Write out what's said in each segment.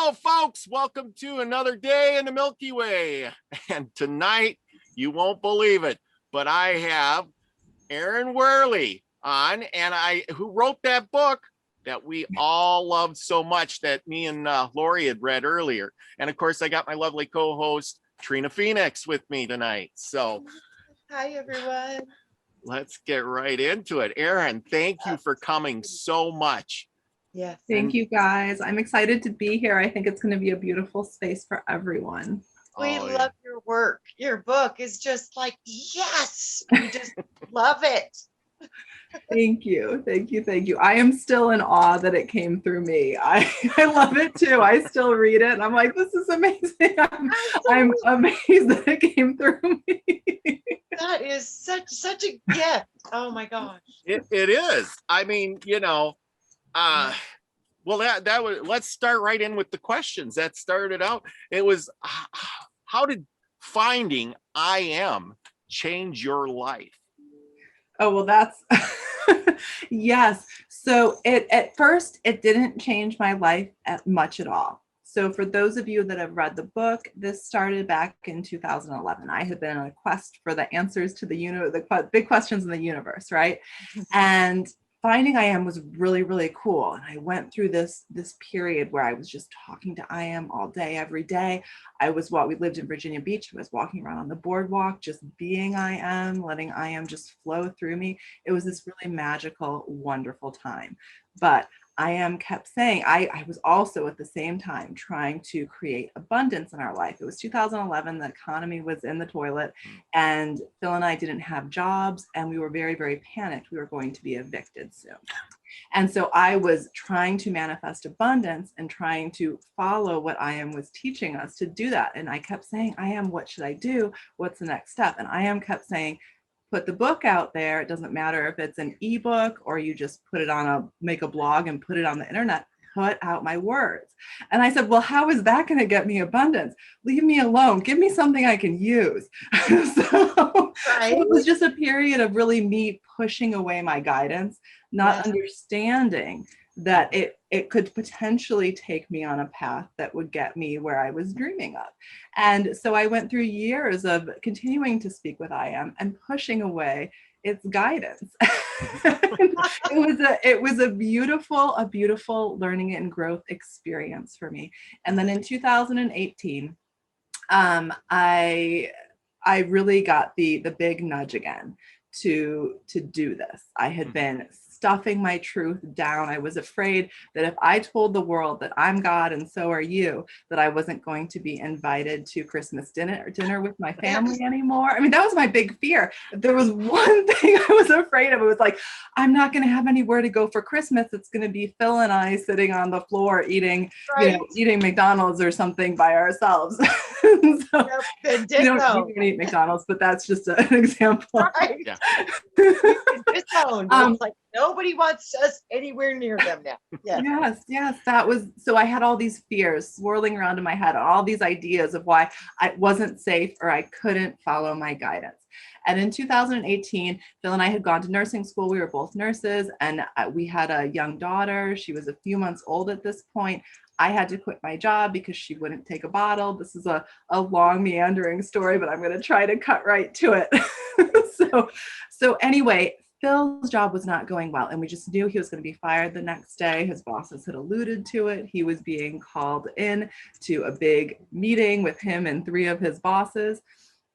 Hello, folks. Welcome to another day in the Milky Way. And tonight, you won't believe it, but I have Erin Werley on, and who wrote that book that we all loved so much that me and Lori had read earlier. And of course, I got my lovely co-host Trina Phoenix with me tonight. So, hi everyone. Let's get right into it. Erin, thank you for coming so much. Yes. Thank you guys. I'm excited to be here. I think it's going to be a beautiful space for everyone. We love your work. Your book is just like, yes, we just love it. Thank you. Thank you. Thank you. I am still in awe that it came through me. I love it too. I still read it and I'm like, this is amazing. I'm amazed that it came through me. That is such a gift. Oh my gosh. It is. I mean, well, that was, let's start right in with the questions. That started out, it was, how did finding I am change your life? Oh, well, that's, yes. So at first, it didn't change my life much at all. So for those of you that have read the book, this started back in 2011. I had been on a quest for the answers to the big questions in the universe, right? And finding I am was really, really cool. And I went through this period where I was just talking to I am all day, every day. We lived in Virginia Beach. I was walking around on the boardwalk, just being I am, letting I am just flow through me. It was this really magical, wonderful time. But I am kept saying, I was also at the same time trying to create abundance in our life. It was 2011, the economy was in the toilet and Phil and I didn't have jobs and we were very, very panicked. We were going to be evicted soon. And so I was trying to manifest abundance and trying to follow what I am was teaching us to do that. And I kept saying, I am, what should I do? What's the next step? And I am kept saying, put the book out there. It doesn't matter if it's an ebook or you just put it on make a blog and put it on the internet, put out my words. And I said, well, how is that going to get me abundance? Leave me alone. Give me something I can use. So it was just a period of really me pushing away my guidance, not understanding that it could potentially take me on a path that would get me where I was dreaming of. And so I went through years of continuing to speak with I am and pushing away its guidance. It was a beautiful learning and growth experience for me. And then in 2018, I really got the big nudge again to do this. I had been stuffing my truth down. I was afraid that if I told the world that I'm God and so are you, that I wasn't going to be invited to Christmas dinner with my family anymore. I mean, that was my big fear. If there was one thing I was afraid of, it was like, I'm not going to have anywhere to go for Christmas. It's going to be Phil and I sitting on the floor eating McDonald's or something by ourselves. So, we don't even eat McDonald's, but that's just an example. Right. Yeah. It's like nobody wants us anywhere near them now. Yes. That was, so I had all these fears swirling around in my head, all these ideas of why I wasn't safe or I couldn't follow my guidance. And in 2018, Phil and I had gone to nursing school. We were both nurses and we had a young daughter. She was a few months old at this point. I had to quit my job because she wouldn't take a bottle. This is a long meandering story, but I'm going to try to cut right to it. So anyway, Phil's job was not going well, and we just knew he was going to be fired the next day. His bosses had alluded to it. He was being called in to a big meeting with him and 3 of his bosses,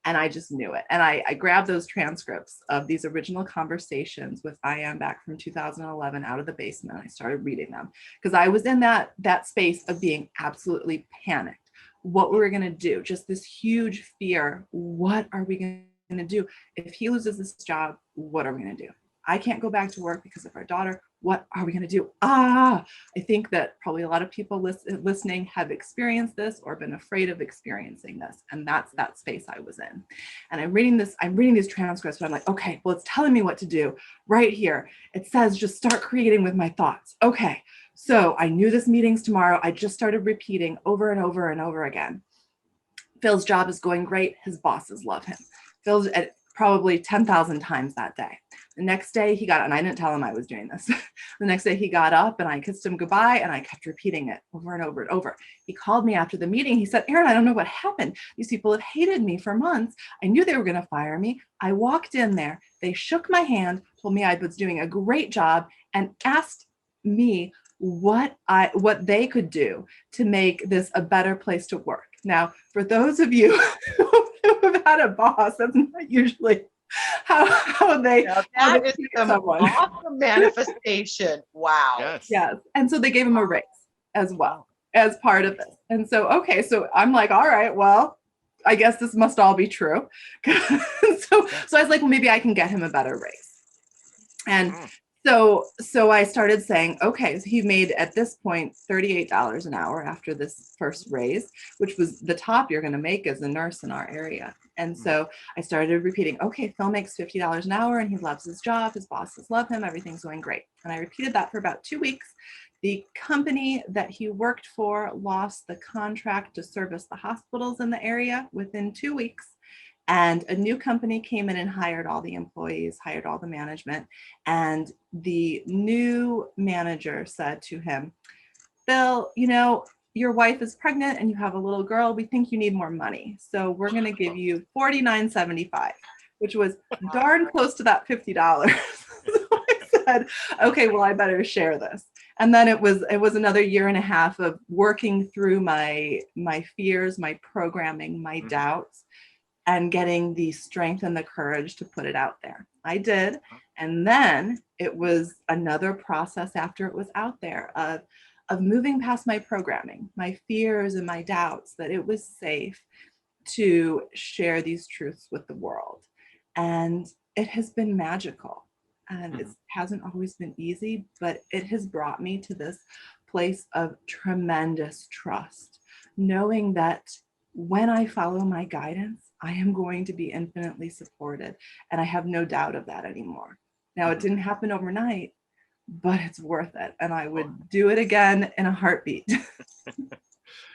and I just knew it. And I grabbed those transcripts of these original conversations with I am back from 2011 out of the basement. I started reading them because I was in that space of being absolutely panicked. What we were going to do, just this huge fear. What are we going to do? If he loses this job, what are we going to do? I can't go back to work because of our daughter. What are we going to do? I think that probably a lot of people listening have experienced this or been afraid of experiencing this. And that's that space I was in. And I'm reading these transcripts, but I'm like, okay, well, it's telling me what to do right here. It says, just start creating with my thoughts. Okay. So I knew this meeting's tomorrow. I just started repeating over and over and over again. Phil's job is going great. His bosses love him. Phil's at probably 10,000 times that day. The next day he got, and I didn't tell him I was doing this. The next day he got up and I kissed him goodbye, and I kept repeating it over and over and over. He called me after the meeting. He said, Erin, I don't know what happened. These people have hated me for months. I knew they were going to fire me. I walked in there. They shook my hand, told me I was doing a great job, and asked me what they could do to make this a better place to work. Now, for those of you who have had a boss, that's not usually how they that is some awesome manifestation. Wow. Yes. And so they gave him a raise as well as part of this. And so, okay, so I'm like, all right, well, I guess this must all be true. so I was like, well, maybe I can get him a better raise. And so I started saying, okay, so he made at this point $38 an hour after this first raise, which was the top you're going to make as a nurse in our area. And so I started repeating, okay, Phil makes $50 an hour and he loves his job. His bosses love him. Everything's going great. And I repeated that for about 2 weeks. The company that he worked for lost the contract to service the hospitals in the area within 2 weeks. And a new company came in and hired all the employees, hired all the management. And the new manager said to him, Bill, you know, your wife is pregnant and you have a little girl. We think you need more money. So we're going to give you $49.75, which was darn close to that $50. So I said, okay, well, I better share this. And then it was another 1.5 years of working through my fears, my programming, my doubts, and getting the strength and the courage to put it out there. I did. And then it was another process after it was out there of moving past my programming, my fears and my doubts, that it was safe to share these truths with the world. And it has been magical. And it hasn't always been easy, but it has brought me to this place of tremendous trust, knowing that when I follow my guidance, I am going to be infinitely supported. And I have no doubt of that anymore. Now, it didn't happen overnight, but it's worth it. And I would do it again in a heartbeat.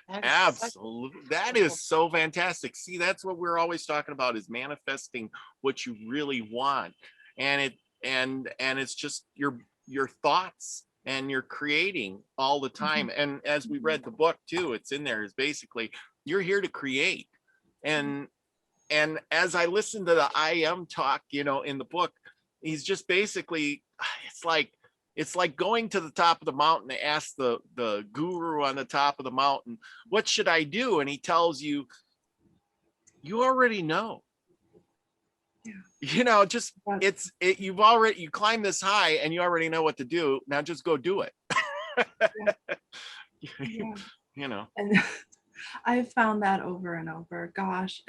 Absolutely. That is so fantastic. See, that's what we're always talking about, is manifesting what you really want. And it's just your thoughts, and you're creating all the time. And as we read the book too, it's in there, is basically you're here to create. And as I listened to the I am talk, you know, in the book, he's just basically, it's like going to the top of the mountain to ask the guru on the top of the mountain, what should I do? And he tells you, you already know. You know, just you climb this high and you already know what to do. Now just go do it. You know. And I've found that over and over. Gosh,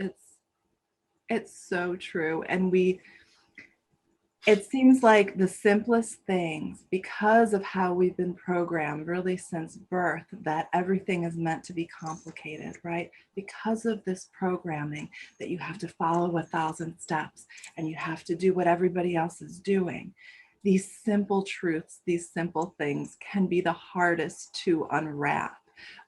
it's so true. And it seems like the simplest things, because of how we've been programmed really since birth, that everything is meant to be complicated, right? Because of this programming that you have to follow 1,000 steps and you have to do what everybody else is doing. These simple truths, these simple things can be the hardest to unwrap.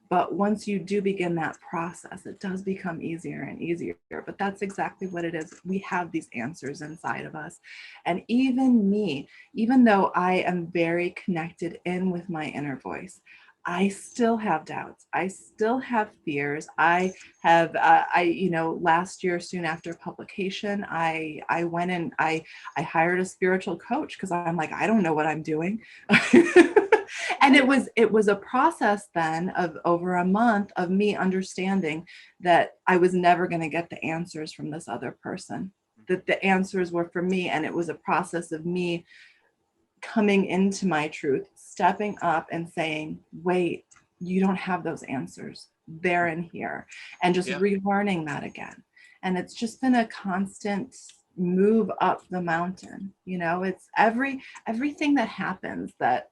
But once you do begin that process, it does become easier and easier. But that's exactly what it is. We have these answers inside of us. And even me, even though I am very connected in with my inner voice, I still have doubts. I still have fears. I have, last year, soon after publication, I went and I hired a spiritual coach, because I'm like, I don't know what I'm doing. And it was a process then of over a month of me understanding that I was never going to get the answers from this other person, that the answers were for me. And it was a process of me coming into my truth, stepping up and saying, wait, you don't have those answers. They're in here. And just relearning that again. And it's just been a constant move up the mountain. You know, it's everything that happens that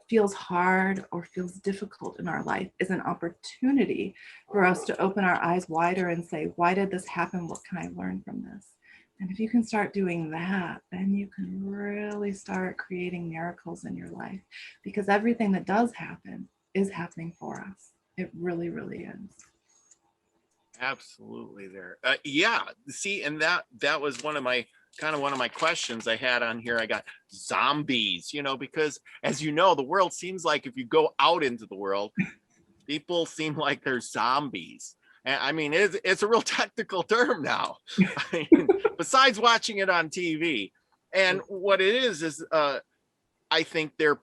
feels hard or feels difficult in our life is an opportunity for us to open our eyes wider and say, why did this happen? What can I learn from this? And if you can start doing that, then you can really start creating miracles in your life, because everything that does happen is happening for us. It really, really is. Absolutely there. See, and that was one of my kind of one of my questions I had on here. I got zombies, because as you know, the world seems like if you go out into the world, people seem like they're zombies. And I mean, it's a real technical term now. I mean, besides watching it on TV. And what it is I think they're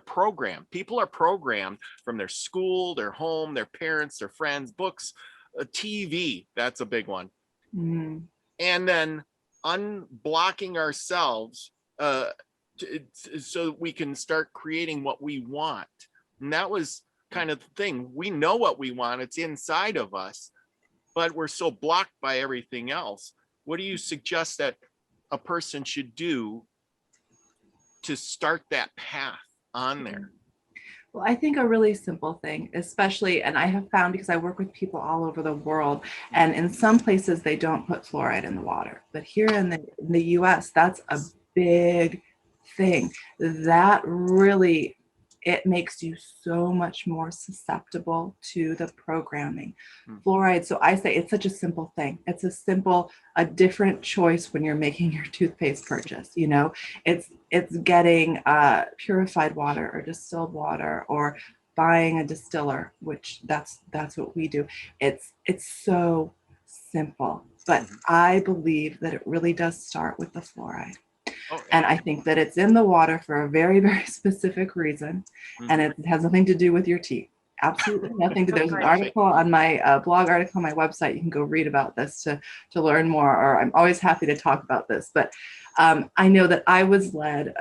programmed. People are programmed from their school, their home, their parents, their friends, books, TV. That's a big one. Mm. And then unblocking ourselves so we can start creating what we want. And that was kind of the thing. We know what we want. It's inside of us, but we're so blocked by everything else. What do you suggest that a person should do to start that path on there? Well, I think a really simple thing, especially, and I have found because I work with people all over the world, and in some places they don't put fluoride in the water, but here in the US, that's a big thing. That really, it makes you so much more susceptible to the programming. Fluoride, so I say it's such a simple thing. It's a different choice when you're making your toothpaste purchase. It's getting purified water or distilled water, or buying a distiller, which that's what we do. It's so simple, but I believe that it really does start with the fluoride. Oh, and I think that it's in the water for a very, very specific reason. And it has nothing to do with your teeth. Absolutely nothing. There's an article on my blog article on my website. You can go read about this to learn more, or I'm always happy to talk about this. But I know that I was led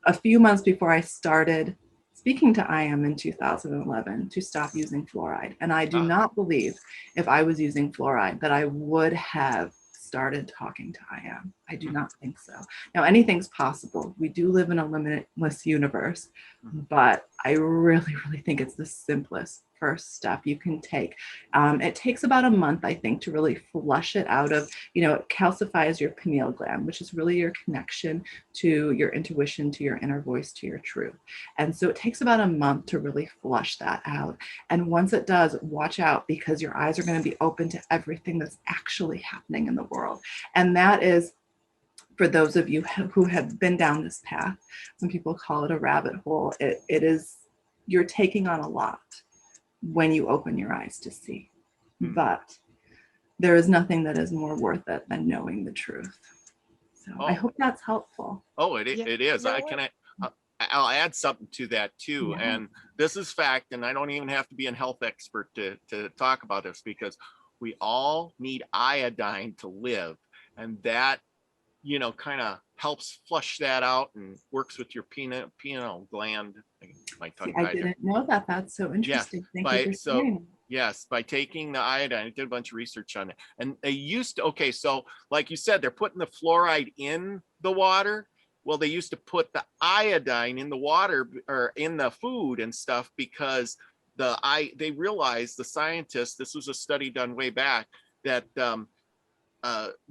a few months before I started speaking to IM in 2011 to stop using fluoride. And I do not believe if I was using fluoride that I would have started talking to IM. I do not think so. Now, anything's possible. We do live in a limitless universe, but I really, really think it's the simplest first step you can take. It takes about a month, I think, to really flush it out of, it calcifies your pineal gland, which is really your connection to your intuition, to your inner voice, to your truth. And so it takes about a month to really flush that out. And once it does, watch out, because your eyes are going to be open to everything that's actually happening in the world. And that is, for those of you who have been down this path, some people call it a rabbit hole. It is, you're taking on a lot when you open your eyes to see. But there is nothing that is more worth it than knowing the truth. So I hope that's helpful. Oh, it is. I'll add something to that too. Yeah. And this is fact, and I don't even have to be a health expert to talk about this, because we all need iodine to live. And that, kind of helps flush that out and works with your pineal gland. My tongue I didn't know that. That's so interesting. Thank you for sharing. Yes, by taking the iodine, I did a bunch of research on it. And they used to, so like you said, they're putting the fluoride in the water. Well, they used to put the iodine in the water or in the food and stuff, because they realized, the scientists, this was a study done way back, that the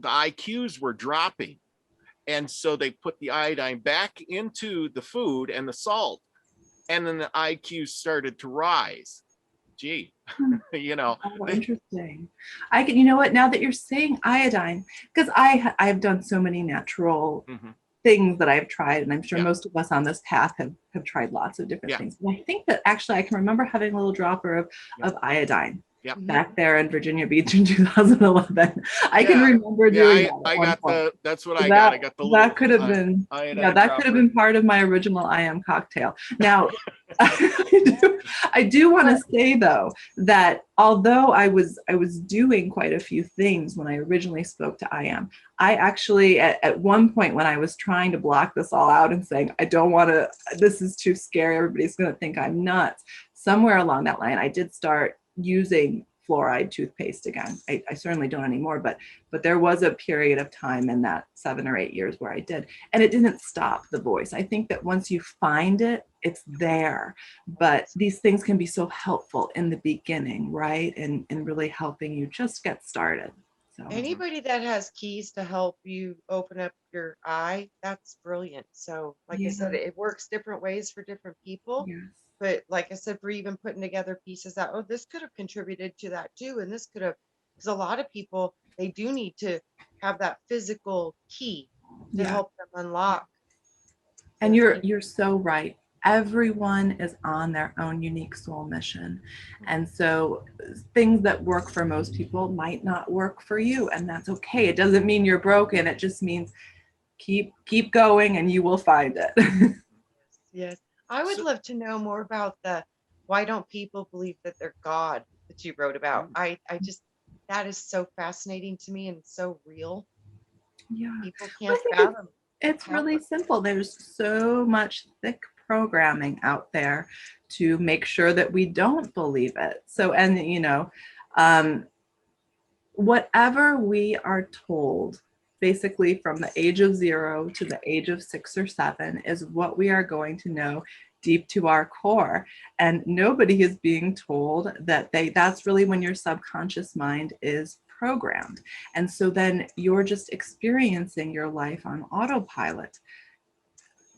IQs were dropping. And so they put the iodine back into the food and the salt, and then the IQ started to rise. Gee, Oh, interesting. You know what, now that you're saying iodine, because I've done so many natural things that I've tried, and I'm sure most of us on this path have tried lots of different things. And I think that actually I can remember having a little dropper of iodine back there in Virginia Beach in 2011. I can remember doing that. That's what I got. I got the little, that could have been that could have been part of my original IM cocktail. Now, I do want to say though that although I was doing quite a few things when I originally spoke to IM, I actually at one point, when I was trying to block this all out and saying, I don't want to, this is too scary, everybody's going to think I'm nuts, somewhere along that line I did start using fluoride toothpaste again. I certainly don't anymore, but there was a period of time in that 7 or 8 years where I did, and it didn't stop the voice. I think that once you find it, it's there. But these things can be so helpful in the beginning, right? And really helping you just get started. So anybody that has keys to help you open up your eye, that's brilliant. So like I said, it works different ways for different people. Yes. But like I said, for even putting together pieces that, this could have contributed to that too. And this could have, because a lot of people, they do need to have that physical key to Yeah. help them unlock. And those you're so right. Everyone is on their own unique soul mission. And so things that work for most people might not work for you, and that's okay. It doesn't mean you're broken. It just means keep going and you will find it. Yes. I would So- love to know more about the why don't people believe that they're God that you wrote about. I just that is so fascinating to me and so real. Yeah. People Well, can't I think fathom. it's really simple. There's so much thick programming out there to make sure that we don't believe it. So, and um, whatever we are told, basically from the age of 0 to the age of 6 or 7, is what we are going to know deep to our core. And nobody is being told that that's really when your subconscious mind is programmed. And so then you're just experiencing your life on autopilot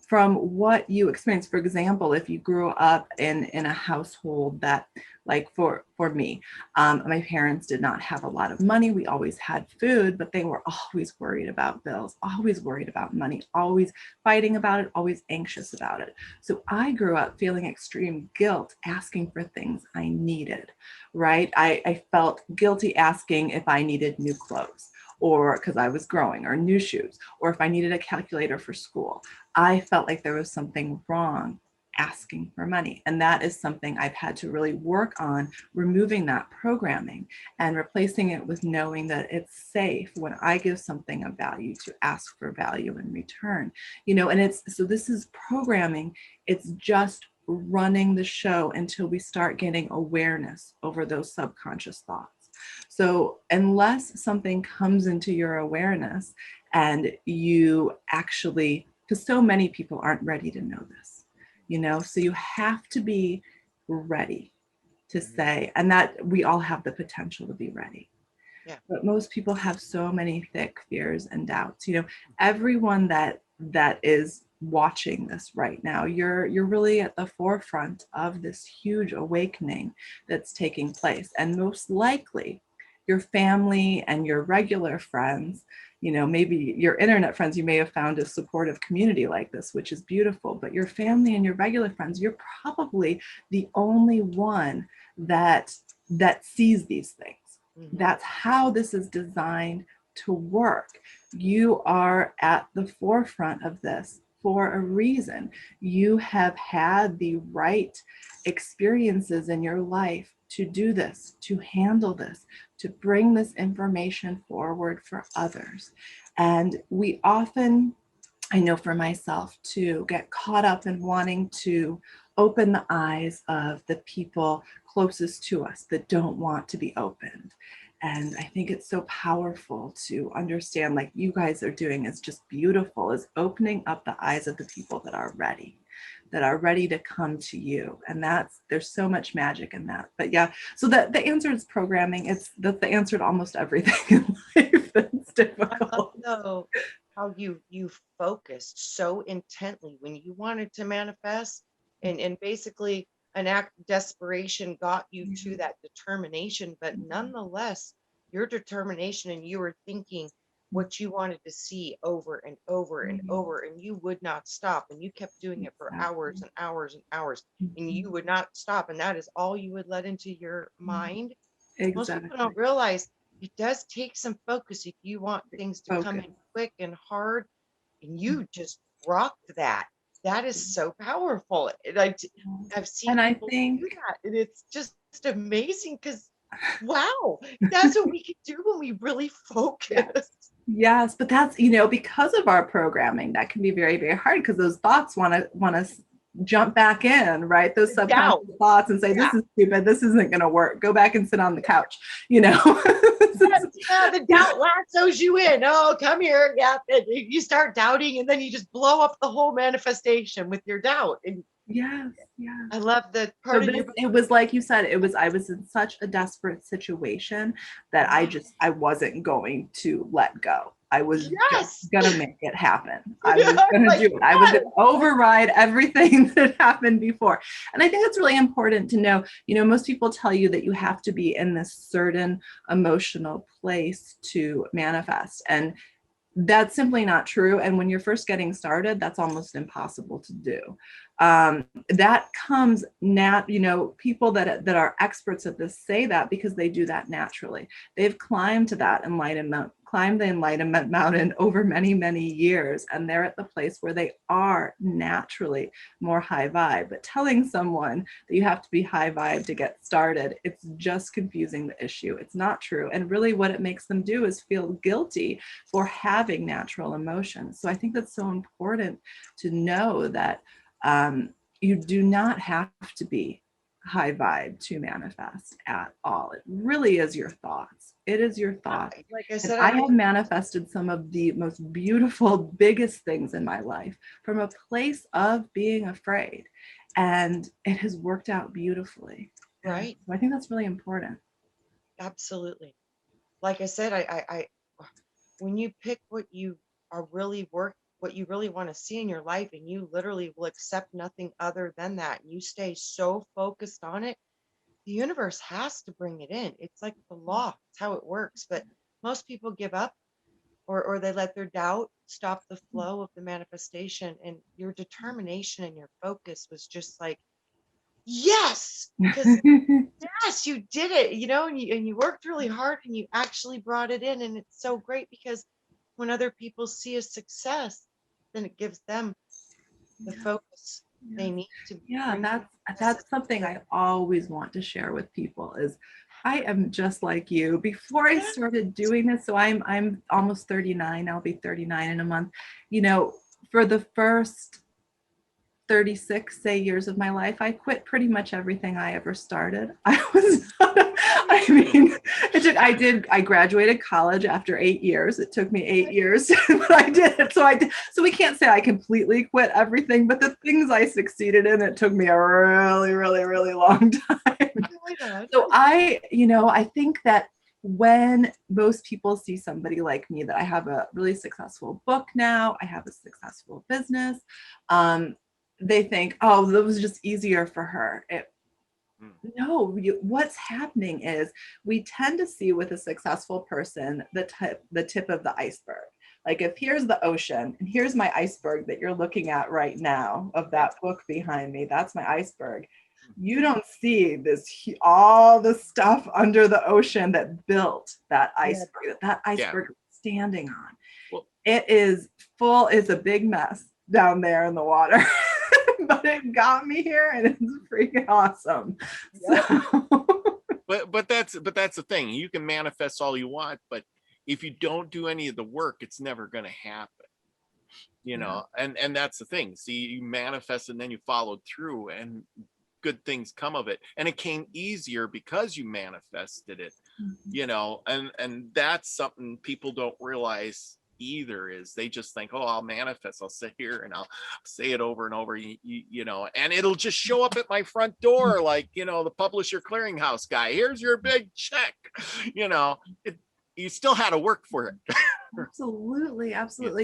from what you experience. For example, if you grew up in a household that, like for me, my parents did not have a lot of money. We always had food, but they were always worried about bills, always worried about money, always fighting about it, always anxious about it. So I grew up feeling extreme guilt asking for things I needed, right? I felt guilty asking if I needed new clothes, or because I was growing, or new shoes, or if I needed a calculator for school. I felt like there was something wrong asking for money. And that is something I've had to really work on, removing that programming and replacing it with knowing that it's safe when I give something of value to ask for value in return. And it's, so this is programming. It's just running the show until we start getting awareness over those subconscious thoughts. So unless something comes into your awareness and you actually, because so many people aren't ready to know this, so you have to be ready to say, and that we all have the potential to be ready. Yeah. But most people have so many thick fears and doubts. Everyone that is watching this right now, you're really at the forefront of this huge awakening that's taking place. And most likely your family and your regular friends, maybe your internet friends, you may have found a supportive community like this, which is beautiful, but your family and your regular friends, you're probably the only one that sees these things. Mm-hmm. That's how this is designed to work. You are at the forefront of this for a reason. You have had the right experiences in your life to do this, to handle this, to bring this information forward for others. And we often, I know for myself too, get caught up in wanting to open the eyes of the people closest to us that don't want to be opened. And I think it's so powerful to understand, like you guys are doing, is just beautiful, is opening up the eyes of the people that are ready to come to you. And there's so much magic in that. But yeah, so the answer is programming. It's the answer to almost everything in life that's difficult. I love how you focused so intently when you wanted to manifest, and basically an act of desperation got you to that determination, but nonetheless your determination, and you were thinking what you wanted to see over and over and over, and you would not stop, and you kept doing it for hours and hours and hours, and you would not stop, and that is all you would let into your mind. Most people don't realize it does take some focus if you want things to come in quick and hard, and you just rocked that. That is so powerful. I've seen people do that, and it's just amazing because, wow, that's what we can do when we really focus. Yes, but that's, because of our programming, that can be very, very hard because those thoughts want to jump back in, right? Those subconscious thoughts and say, this is stupid. This isn't going to work. Go back and sit on the couch, The doubt lassos you in. Oh, come here. Yeah. And you start doubting, and then you just blow up the whole manifestation with your doubt. And yes. I love the part of it was like you said, I was in such a desperate situation that I wasn't going to let go. I was Yes. just gonna make it happen. I Yeah, was gonna like, do it. I was gonna override everything that happened before. And I think that's really important to know. You know, most people tell you that you have to be in this certain emotional place to manifest. And that's simply not true. And when you're first getting started, that's almost impossible to do. That comes you know, people that are experts at this say that because they do that naturally. They've climbed to that enlightenment, climbed the enlightenment mountain over many, many years, and they're at the place where they are naturally more high vibe. But telling someone that you have to be high vibe to get started, it's just confusing the issue. It's not true. And really what it makes them do is feel guilty for having natural emotions. So I think that's so important to know that you do not have to be high vibe to manifest at all. It really is your thoughts. It is your thoughts. Like I And said, I have manifested some of the most beautiful, biggest things in my life from a place of being afraid. And it has worked out beautifully. right. So I think that's really important. Absolutely. Like I said, I when you pick what you are really what you really want to see in your life, and you literally will accept nothing other than that, and you stay so focused on it, the universe has to bring it in. It's like the law. It's how it works. But most people give up, or they let their doubt stop the flow of the manifestation. And your determination and your focus was just like, yes, because yes, you did it, you know, and you worked really hard and you actually brought it in. And it's so great because when other people see a success, then it gives them the focus they need to Yeah, bring that's something I always want to share with people is I am just like you. Before I started doing this, so I'm almost 39, I'll be 39 in a month. You know, for the first 36 say years of my life, I quit pretty much everything I ever started. I mean, I graduated college after 8 years. It took me 8 years, but I did it. So we can't say I completely quit everything, but the things I succeeded in, it took me a really, really, really long time. So I think that when most people see somebody like me, that I have a really successful book now, I have a successful business, they think, oh, that was just easier for her. No, what's happening is we tend to see with a successful person the tip of the iceberg. Like if here's the ocean and here's my iceberg that you're looking at right now of that book behind me, that's my iceberg. You don't see all the stuff under the ocean that built that iceberg, that iceberg is standing on. Well, it is full, it's a big mess down there in the water. But it got me here and it's freaking awesome. Yep. So. But that's the thing. You can manifest all you want, but if you don't do any of the work, it's never going to happen. You know, and that's the thing. See, you manifest and then you followed through, and good things come of it. And it came easier because you manifested it. You know, and that's something people don't realize either, is they just think, oh, I'll manifest, I'll sit here and I'll say it over and over, you know, and it'll just show up at my front door, like, you know, the publisher clearinghouse guy, here's your big check. You know, you still had to work for it. Absolutely.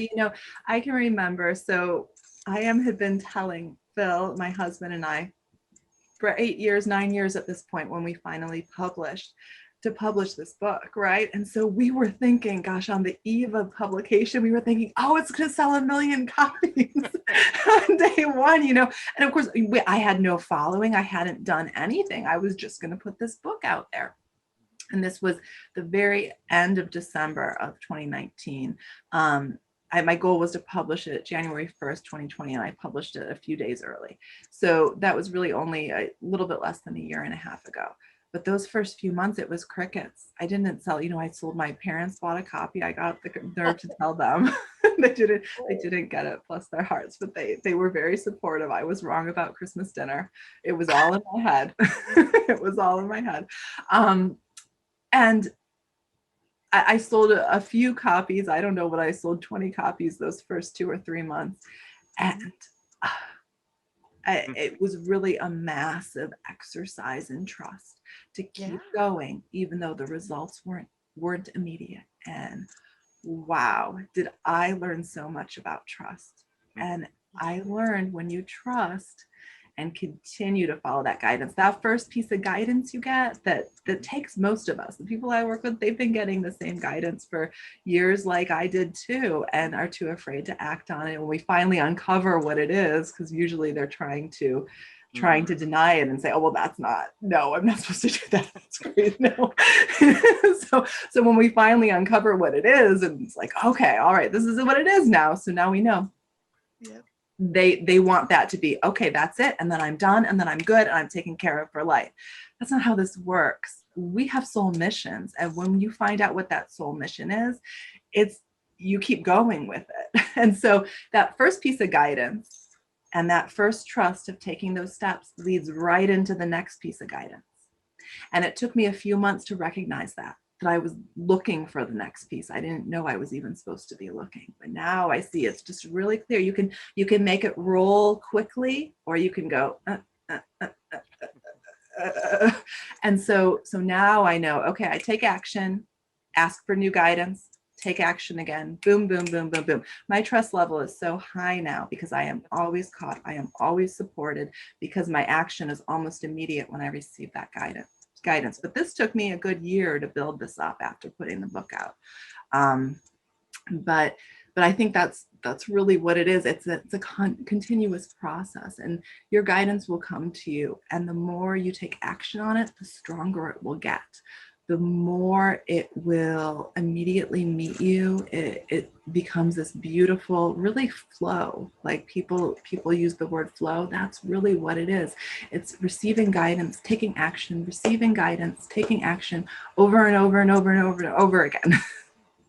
You know, I can remember, so had been telling Phil, my husband, and I for 8 years, 9 years at this point, when we finally published this book, right? And so we were thinking, gosh, on the eve of publication, we were thinking, oh, it's going to sell 1 million copies on day one, you know? And of course, I had no following. I hadn't done anything. I was just going to put this book out there. And this was the very end of December of 2019. My goal was to publish it January 1st, 2020, and I published it a few days early. So that was really only a little bit less than a year and a half ago. But those first few months, it was crickets. I didn't sell, you know, I sold, my parents bought a copy. I got the nerve to tell them. They didn't get it, bless their hearts, but they were very supportive. I was wrong about Christmas dinner. It was all in my head. It was all in my head. And I sold a few copies. I don't know what I sold, 20 copies those first 2 or 3 months. And it was really a massive exercise in trust to keep going, even though the results weren't immediate. And wow, did I learn so much about trust. And I learned when you trust and continue to follow that guidance, that first piece of guidance you get that takes most of us. The people I work with, they've been getting the same guidance for years like I did too, and are too afraid to act on it. When we finally uncover what it is, because usually they're trying to deny it and say, oh, well, that's not, no, I'm not supposed to do that. That's great. No. so when we finally uncover what it is, and it's like, okay, all right, this is what it is now. So now we know. Yeah. They want that to be, okay, that's it. And then I'm done. And then I'm good. And I'm taken care of for life. That's not how this works. We have soul missions. And when you find out what that soul mission is, it's, you keep going with it. And so that first piece of guidance and that first trust of taking those steps leads right into the next piece of guidance. And it took me a few months to recognize that I was looking for the next piece. I didn't know I was even supposed to be looking, but now I see it's just really clear. You can make it roll quickly, or you can go, and so now I know, okay, I take action, ask for new guidance, take action again, boom, boom, boom, boom, boom. My trust level is so high now because I am always caught. I am always supported because my action is almost immediate when I receive that guidance. But this took me a good year to build this up after putting the book out. But I think that's really what it is. It's a continuous process, and your guidance will come to you. And the more you take action on it, the stronger it will get. The more it will immediately meet you. It becomes this beautiful, really flow. Like people use the word flow. That's really what it is. It's receiving guidance, taking action, receiving guidance, taking action over and over and over and over and over again.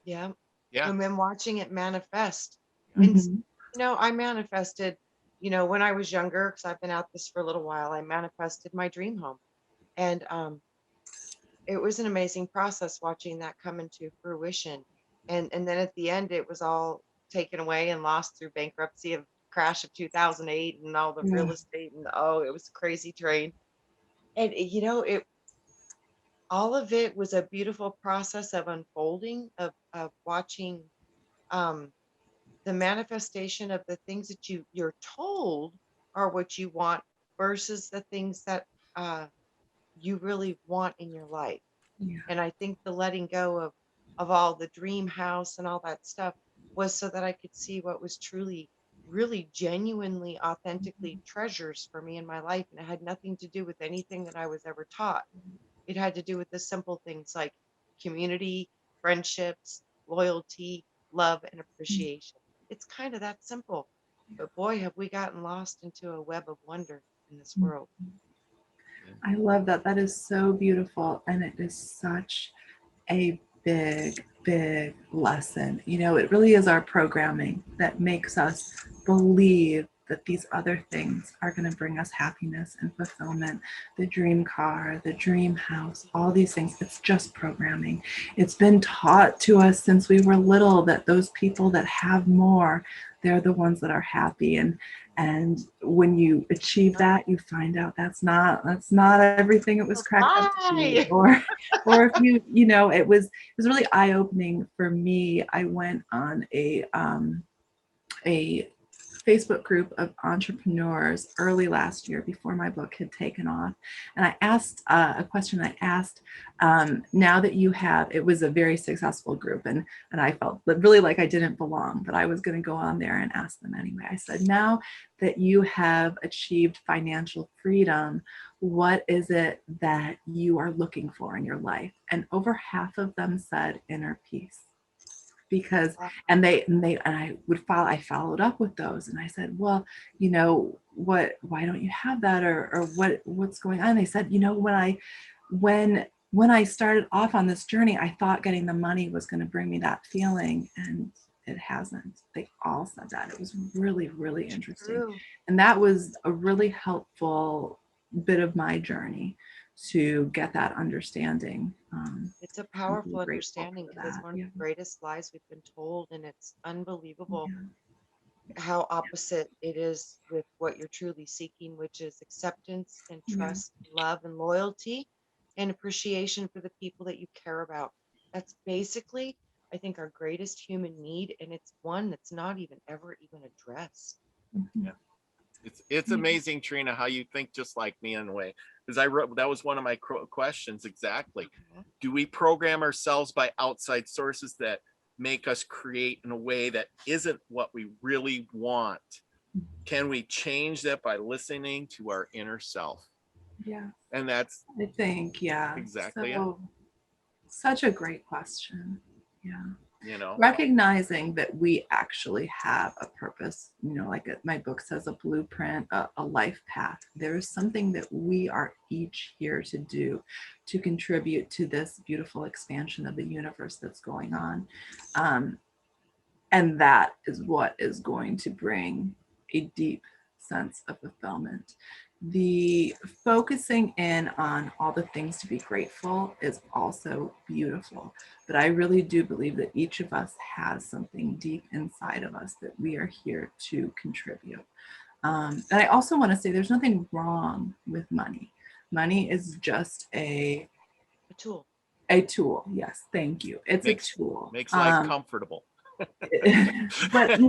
Yeah. Yeah. And then watching it manifest. Mm-hmm. And, I manifested, when I was younger, because I've been at this for a little while, I manifested my dream home. And it was an amazing process watching that come into fruition. And then at the end, it was all taken away and lost through bankruptcy of crash of 2008 and all the real estate. And it was a crazy train. And, it all of it was a beautiful process of unfolding, of watching the manifestation of the things that you're told are what you want versus the things that you really want in your life. Yeah. And I think the letting go of all the dream house and all that stuff was so that I could see what was truly, really genuinely, authentically treasures for me in my life. And it had nothing to do with anything that I was ever taught. It had to do with the simple things like community, friendships, loyalty, love, and appreciation. It's kind of that simple. But boy, have we gotten lost into a web of wonder in this world. I love that. That is so beautiful. And it is such a big, big lesson. It really is our programming that makes us believe that these other things are going to bring us happiness and fulfillment. The dream car, the dream house, all these things, it's just programming. It's been taught to us since we were little that those people that have more, they're the ones that are happy. And when you achieve that, you find out that's not everything it was cracked up to be. Or if it was really eye-opening for me. I went on a Facebook group of entrepreneurs early last year before my book had taken off. And I asked a question. I asked, now that you have, it was a very successful group, and I felt really like I didn't belong, but I was going to go on there and ask them anyway. I said, now that you have achieved financial freedom, what is it that you are looking for in your life? And over half of them said inner peace. Because I followed up with those, and I said, well, why don't you have that, or what's going on? They said, when I started off on this journey, I thought getting the money was going to bring me that feeling, and it hasn't. They all said that. It was really, really interesting. True. And that was a really helpful bit of my journey to get that understanding. It's a powerful understanding because it's one of the greatest lies we've been told, and it's unbelievable how opposite it is with what you're truly seeking, which is acceptance and trust, love and loyalty, and appreciation for the people that you care about. That's basically I think, our greatest human need, and it's one that's not ever even addressed. Mhm. Yeah. It's amazing, Trina, how you think just like me in a way. Because I wrote, that was one of my questions exactly. Do we program ourselves by outside sources that make us create in a way that isn't what we really want? Can we change that by listening to our inner self? Yeah, And that's I think, yeah. exactly it. So, such a great question. Yeah. You know, Recognizing that we actually have a purpose, like my book says, a blueprint, a life path. There is something that we are each here to do to contribute to this beautiful expansion of the universe that's going on. And that is what is going to bring a deep sense of fulfillment. The focusing in on all the things to be grateful is also beautiful, but I really do believe that each of us has something deep inside of us that we are here to contribute. And I also want to say there's nothing wrong with money. Money is just A tool. a tool. Yes, thank you. It's makes a tool. life comfortable. But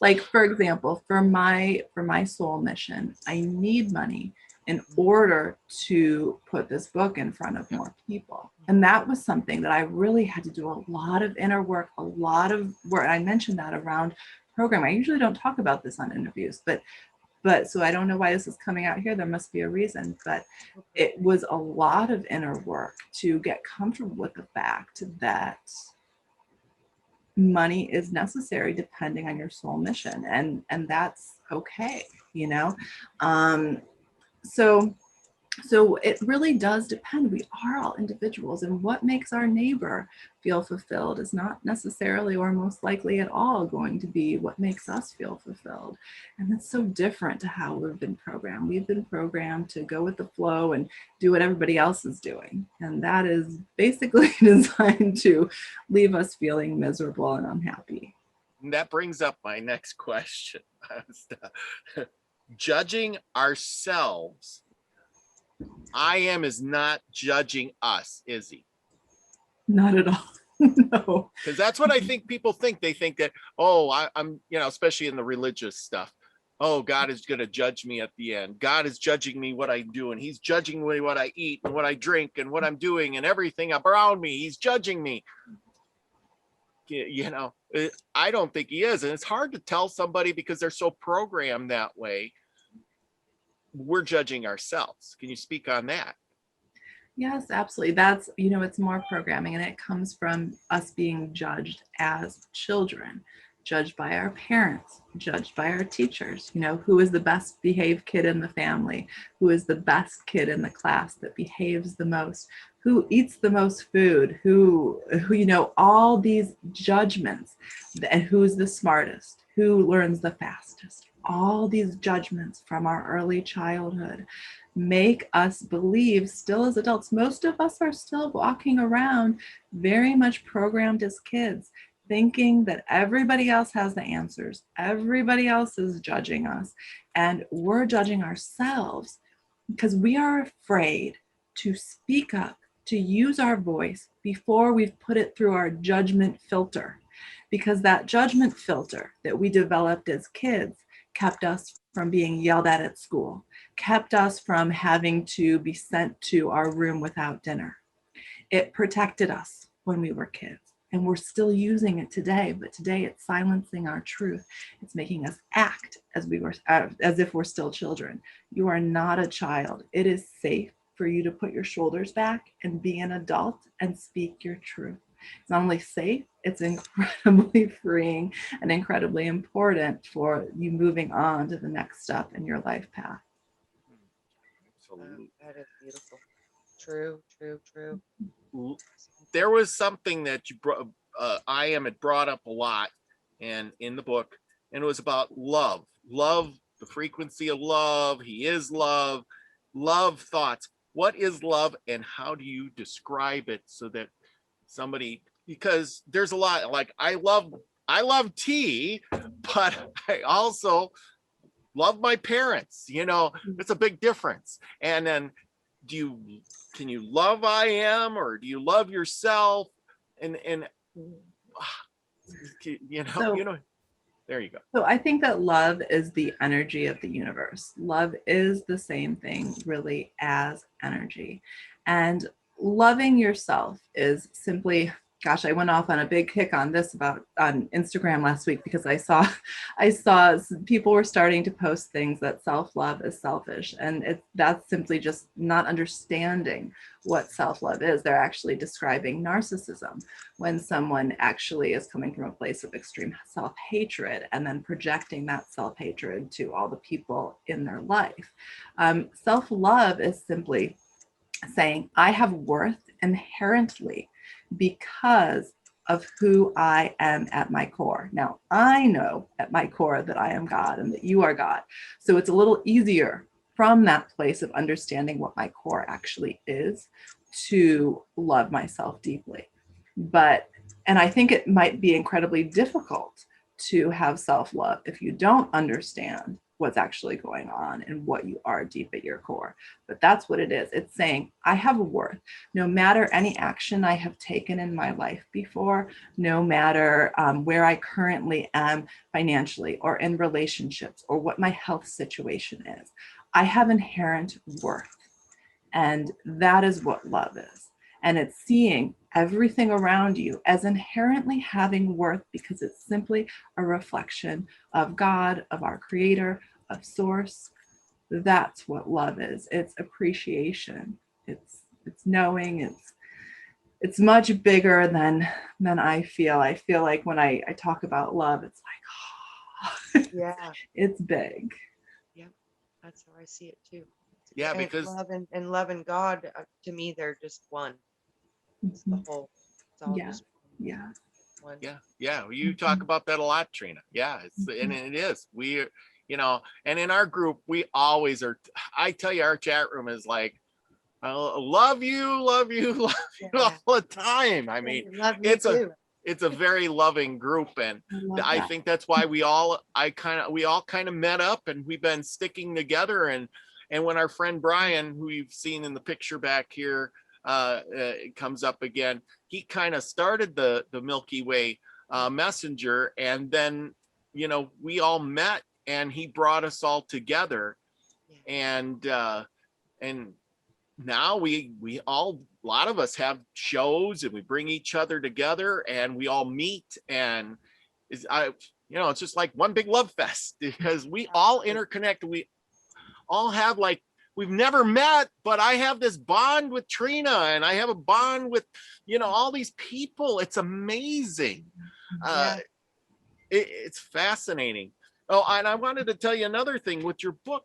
like for example, for my soul mission, I need money in order to put this book in front of more people. And that was something that I really had to do a lot of inner work, a lot of work. I mentioned that around program. I usually don't talk about this on interviews, but so I don't know why this is coming out here. There must be a reason, but it was a lot of inner work to get comfortable with the fact that money is necessary depending on your soul mission, and that's okay. um so it really does depend. We are all individuals, and what makes our neighbor feel fulfilled is not necessarily or most likely at all going to be what makes us feel fulfilled. And that's so different to how we've been programmed. We've been programmed to go with the flow and do what everybody else is doing. And that is basically designed to leave us feeling miserable and unhappy. And that brings up my next question. Judging ourselves. I am is not judging us, is he? Not at all. No. Because that's what I think people think. They think that, oh, I'm, especially in the religious stuff. Oh, God is going to judge me at the end. God is judging me what I do, and he's judging me what I eat and what I drink and what I'm doing and everything around me. He's judging me. I don't think he is. And it's hard to tell somebody because they're so programmed that way. We're judging ourselves. Can you speak on that? Yes, absolutely. That's, it's more programming, and it comes from us being judged as children, judged by our parents, judged by our teachers. Who is the best behaved kid in the family? Who is the best kid in the class that behaves the most? Who eats the most food? Who all these judgments, and who's the smartest? Who learns the fastest? All these judgments from our early childhood make us believe, still as adults, most of us are still walking around very much programmed as kids, thinking that everybody else has the answers. Everybody else is judging us, and we're judging ourselves because we are afraid to speak up, to use our voice before we've put it through our judgment filter, because that judgment filter that we developed as kids kept us from being yelled at school, kept us from having to be sent to our room without dinner. It protected us when we were kids, and we're still using it today, but today it's silencing our truth. It's making us act as if we're still children. You are not a child. It is safe for you to put your shoulders back and be an adult and speak your truth. It's not only safe, it's incredibly freeing and incredibly important for you moving on to the next step in your life path. Absolutely. That is beautiful. True. There was something that you brought, I am had brought up a lot and in the book, and it was about love, the frequency of love. He is love thoughts. What is love, and how do you describe it so that somebody, because there's a lot, like I love tea, but I also love my parents. It's a big difference. And then can you love I am, or do you love yourself? And So- there you go. So I think that love is the energy of the universe. Love is the same thing really as energy. And loving yourself is simply, gosh, I went off on a big kick on this on Instagram last week because I saw people were starting to post things that self-love is selfish. And that's simply just not understanding what self-love is. They're actually describing narcissism when someone actually is coming from a place of extreme self-hatred and then projecting that self-hatred to all the people in their life. Self-love is simply saying, I have worth inherently because of who I am at my core. Now, I know at my core that I am God and that you are God. So it's a little easier from that place of understanding what my core actually is to love myself deeply. And I think it might be incredibly difficult to have self-love if you don't understand what's actually going on and what you are deep at your core. But that's what it is. It's saying, I have a worth. No matter any action I have taken in my life before, no matter where I currently am financially or in relationships or what my health situation is, I have inherent worth. And that is what love is. And it's seeing everything around you as inherently having worth because it's simply a reflection of God, of our creator, of source. That's what love is. It's appreciation. It's knowing. It's much bigger than I feel. I feel like when I talk about love, it's like, oh, Yeah. it's big. Yep. That's how I see it too. Yeah, And because love and God, to me, they're just one. It's the whole. It's all Yeah. just Yeah. one. yeah, you talk about that a lot, Trina. Yeah, and it is. We, and in our group, we always are. I tell you, our chat room is like, I love you, love you, love you Yeah. all the time. I mean, Love me it's too. it's a very loving group, and I think that's why we all kind of met up, and we've been sticking together. And when our friend Brian, who you've seen in the picture back here, comes up again, he kind of started the Milky Way messenger, and then we all met, and he brought us all together, and now we all, a lot of us have shows, and we bring each other together, and we all meet, and it's just like one big love fest because we all interconnect. We all have, like, we've never met, but I have this bond with Trina, and I have a bond with all these people. It's amazing. It's fascinating. Oh, and I wanted to tell you another thing with your book.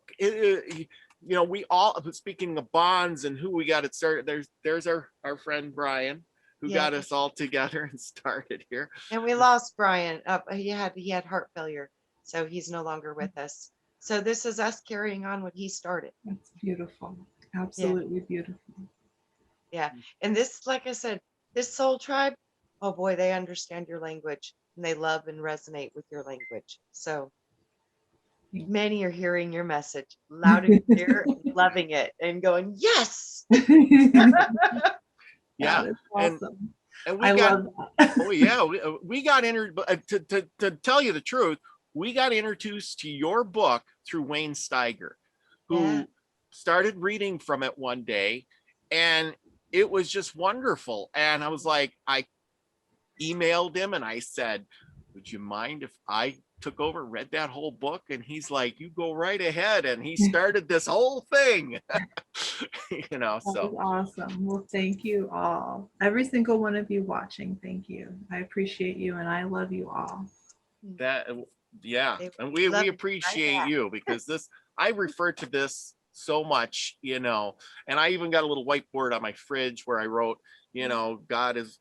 We all, speaking of bonds and who we got it started, there's our friend Brian, who got us all together and started here. And we lost Brian. He had heart failure, so he's no longer with us. So this is us carrying on what he started. That's beautiful. Absolutely beautiful. Yeah. And this, like I said, this soul tribe, oh boy, they understand your language and they love and resonate with your language. So many are hearing your message loud and clear, and loving it and going, yes. Yeah. Awesome. And we I got, love that. oh yeah, we got to tell you the truth, we got introduced to your book through Wayne Steiger, who started reading from it one day, and it was just wonderful. And I was like, I emailed him and I said, would you mind if I took over, read that whole book? And he's like, you go right ahead. And he started this whole thing. So That was awesome. Well, thank you all. Every single one of you watching, thank you. I appreciate you, and I love you all. And we appreciate you, because I refer to this so much, and I even got a little whiteboard on my fridge where I wrote, God is,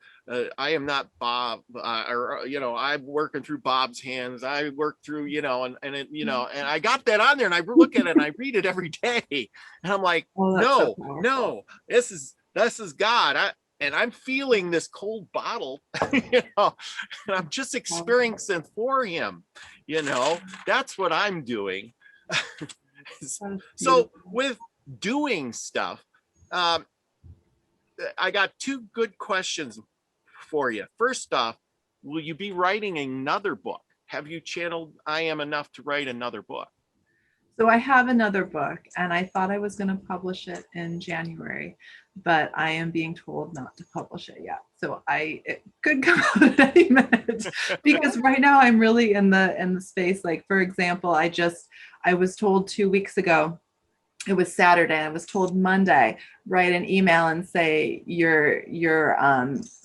I am not Bob, I'm working through Bob's hands. I work through, and I got that on there, and I look at it and I read it every day, and I'm like, no, this is God. And I'm feeling this cold bottle, and I'm just experiencing for him, that's what I'm doing. So with doing stuff, I got two good questions for you. First off, will you be writing another book? Have you channeled I Am Enough to write another book? So I have another book, and I thought I was going to publish it in January, but I am being told not to publish it yet. So it could come out at any minute, because right now I'm really in the space. Like, for example, I was told 2 weeks ago, it was Saturday, I was told Monday, write an email and say you're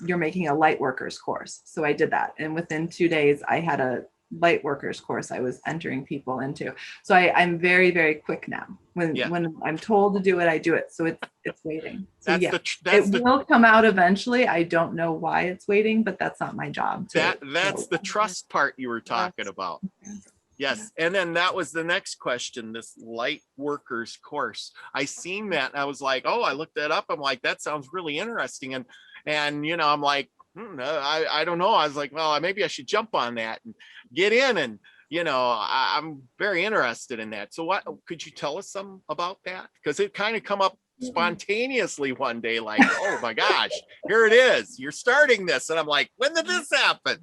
making a light workers course. So I did that, and within 2 days I had a light workers course I was entering people into. So I'm very, very quick now. When I'm told to do it, I do it. So it's waiting. So it will come out eventually. I don't know why it's waiting, but that's not my job. That's the trust part you were talking about. Yes. And then that was the next question, this light workers course. I seen that and I was like, oh, I looked that up. I'm like, that sounds really interesting. And I'm like, I don't know. I was like, well, maybe I should jump on that and get in. And, I'm very interested in that. So what could you tell us some about that? Because it kind of come up spontaneously one day, like, oh my gosh, here it is. You're starting this. And I'm like, when did this happen?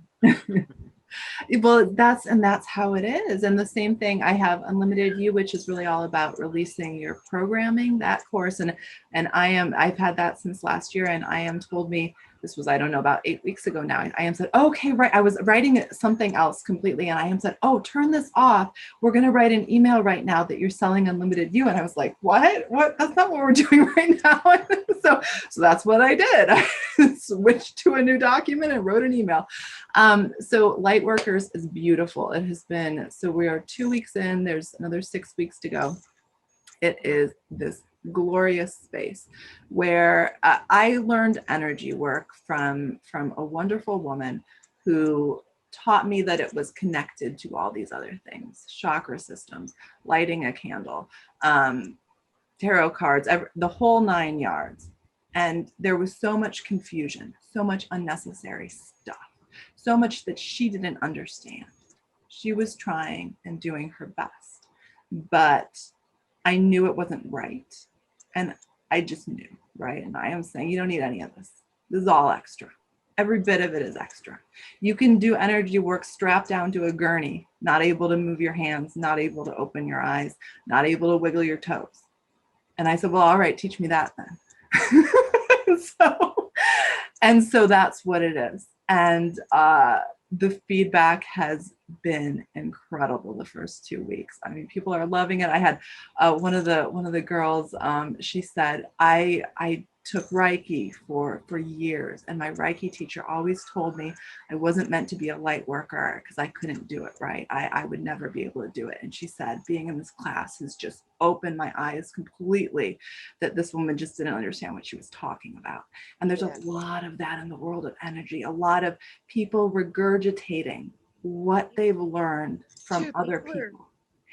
Well, that's how it is. And the same thing, I have Unlimited You, which is really all about releasing your programming, that course. And I've had that since last year, and I am told me, this was, I don't know, about 8 weeks ago now. And I am said, okay, right. I was writing something else completely. And I am said, oh, turn this off. We're going to write an email right now that you're selling Unlimited You. And I was like, what? That's not what we're doing right now. So that's what I did. I switched to a new document and wrote an email. So Lightworkers is beautiful. It has been, so we are 2 weeks in, there's another 6 weeks to go. It is this glorious space where I learned energy work from a wonderful woman who taught me that it was connected to all these other things, chakra systems, lighting a candle, tarot cards, the whole 9 yards. And there was so much confusion, so much unnecessary stuff, so much that she didn't understand. She was trying and doing her best, but I knew it wasn't right. And I just knew, right? And I am saying, you don't need any of this. This is all extra. Every bit of it is extra. You can do energy work strapped down to a gurney, not able to move your hands, not able to open your eyes, not able to wiggle your toes. And I said, well, all right, teach me that then. So that's what it is. And the feedback has been incredible the first 2 weeks. I mean, people are loving it. I had one of the girls, she said, I took Reiki for years, and my Reiki teacher always told me I wasn't meant to be a light worker because I couldn't do it right. I would never be able to do it. And she said, being in this class has just opened my eyes completely, that this woman just didn't understand what she was talking about. And there's a lot of that in the world of energy, a lot of people regurgitating what they've learned from other people.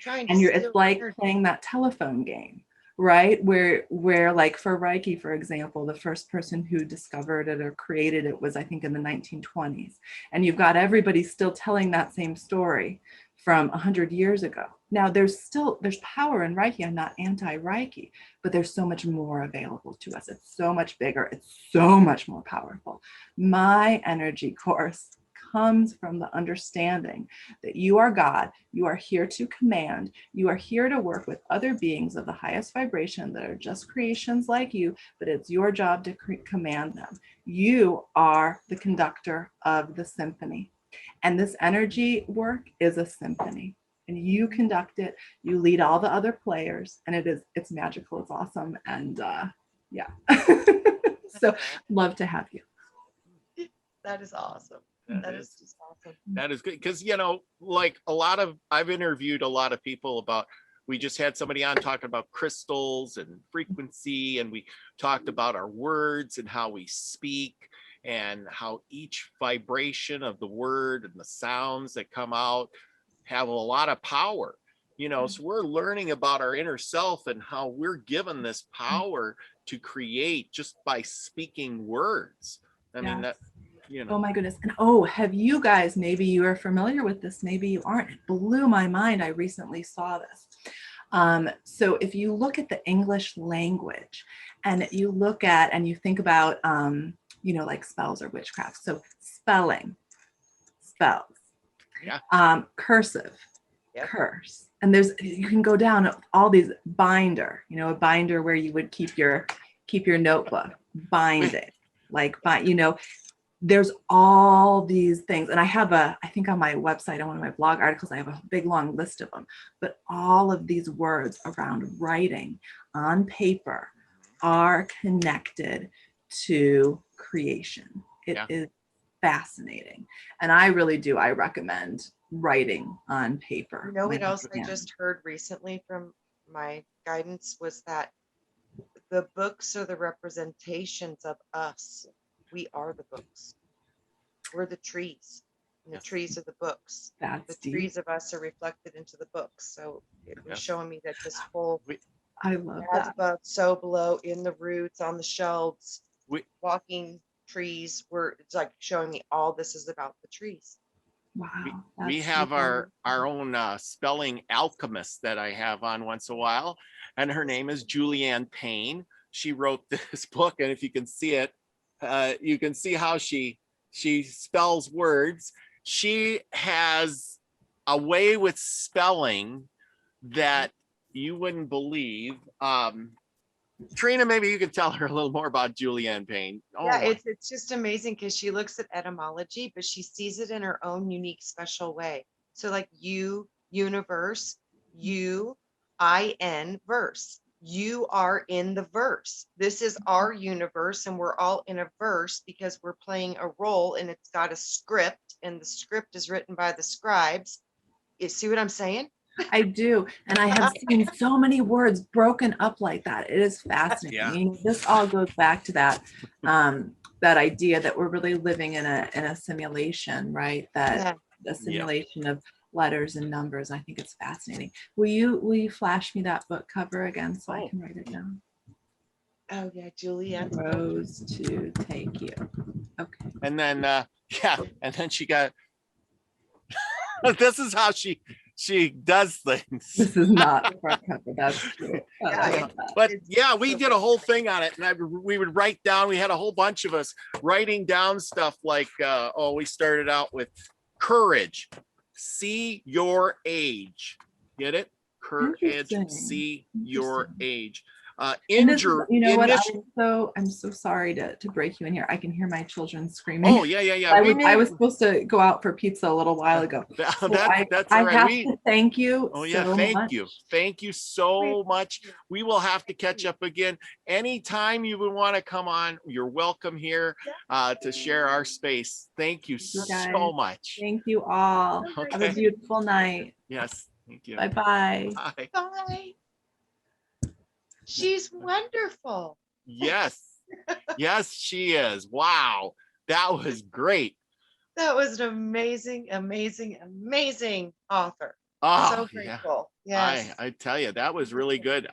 And it's like playing that telephone game, right? Where like for Reiki, for example, the first person who discovered it or created it was, I think, in the 1920s. And you've got everybody still telling that same story from 100 years ago. Now there's power in Reiki. I'm not anti-Reiki, but there's so much more available to us. It's so much bigger. It's so much more powerful. My energy course comes from the understanding that you are God, you are here to command, you are here to work with other beings of the highest vibration that are just creations like you, but it's your job to command them. You are the conductor of the symphony. And this energy work is a symphony. And you conduct it, you lead all the other players, and it's magical, it's awesome. And yeah. So love to have you. That is awesome. That is just awesome. That is good. Because, like I've interviewed a lot of people about, we just had somebody on talking about crystals and frequency, and we talked about our words and how we speak and how each vibration of the word and the sounds that come out have a lot of power, so we're learning about our inner self and how we're given this power to create just by speaking words. I mean, that, Oh my goodness. And have you guys, maybe you are familiar with this, maybe you aren't. It blew my mind. I recently saw this. So if you look at the English language and you look at, and you think about, like spells or witchcraft. So spelling, spells. Yeah. Cursive, Yep. curse. And you can go down all these binder, you know, a binder where you would keep your notebook, binding, like, you know, there's all these things. And I think on my website, on one of my blog articles, I have a big long list of them, but all of these words around writing on paper are connected to creation. It is fascinating. And I recommend writing on paper. You know what else I just heard recently from my guidance was that the books are the representations of us. We are the books. We're the trees. And the trees are the books. That's the trees of us are reflected into the books. So it was showing me that this whole I love as that. above, so below, in the roots, on the shelves, walking trees, it's like showing me all this is about the trees. Wow. We have our own spelling alchemist that I have on once in a while, and her name is Julianne Payne. She wrote this book, and if you can see it, you can see how she spells words. She has a way with spelling that you wouldn't believe. Trina, maybe you could tell her a little more about Julianne Payne. It's just amazing because she looks at etymology, but she sees it in her own unique, special way. So like universe, U-I-N verse. You are in the verse. This is our universe, and we're all in a verse because we're playing a role, and it's got a script, and the script is written by the scribes. You see what I'm saying? I do. And I have seen so many words broken up like that. It is fascinating. Yeah. I mean, this all goes back to that idea that we're really living in a simulation, right? That a simulation of letters and numbers. I think it's fascinating. Will you flash me that book cover again so I can write it down? Oh yeah, Julianne. Rose to take you. Okay. And then and then she got this is how she does things. This is not the front cover. That's true. But yeah, we did a whole thing on it, and we would write down. We had a whole bunch of us writing down stuff like, we started out with courage, see your age. Get it? Courage, see your age. Injure. You know what? I'm so sorry to break you in here. I can hear my children screaming. Oh yeah. I was supposed to go out for pizza a little while ago. That's all right. I have to thank you. Oh yeah, so thank much. you. Thank you so much. We will have to catch up again. Anytime you would want to come on, you're welcome here to share our space. Thank you so much. Thank you all. Okay. Have a beautiful night. Yes. Thank you. Bye-bye. Bye. Bye. She's wonderful. Yes. Yes, she is. Wow. That was great. That was an amazing, amazing, amazing author. Oh, so grateful. Yes. I tell you, that was really good.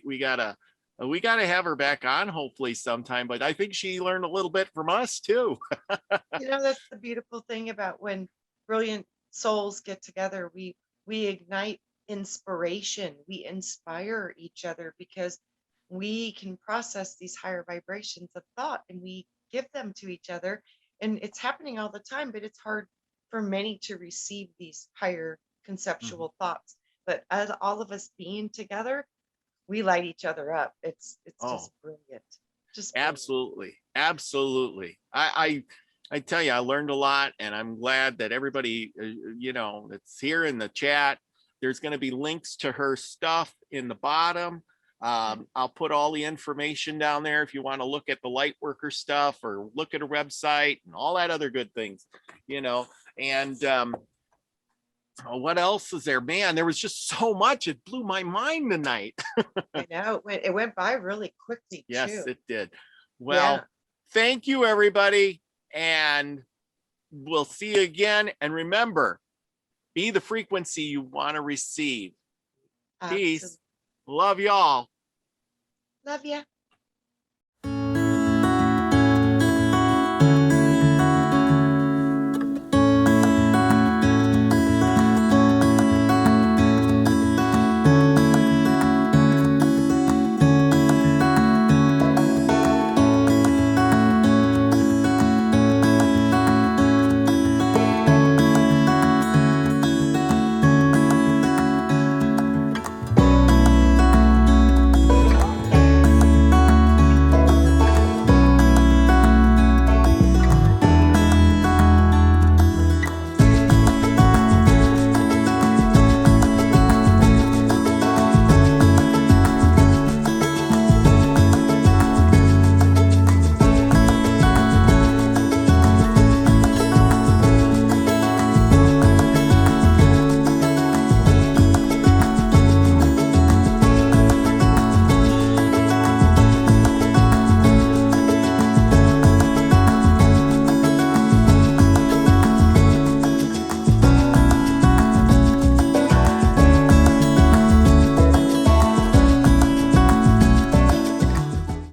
We gotta have her back on hopefully sometime, but I think she learned a little bit from us too. That's the beautiful thing about when brilliant souls get together. We ignite inspiration. We inspire each other because we can process these higher vibrations of thought, and we give them to each other. And it's happening all the time, but it's hard for many to receive these higher conceptual thoughts. But as all of us being together, we light each other up. It's just brilliant. Just brilliant. Absolutely. I tell you, I learned a lot, and I'm glad that everybody, that's here in the chat. There's going to be links to her stuff in the bottom. I'll put all the information down there if you want to look at the Lightworker stuff or look at her website and all that other good things, and what else is there? Man, there was just so much. It blew my mind tonight. I know. It went by really quickly. Yes, it did. Well, thank you, everybody. And we'll see you again. And remember, be the frequency you want to receive. Peace. Love y'all. Love ya.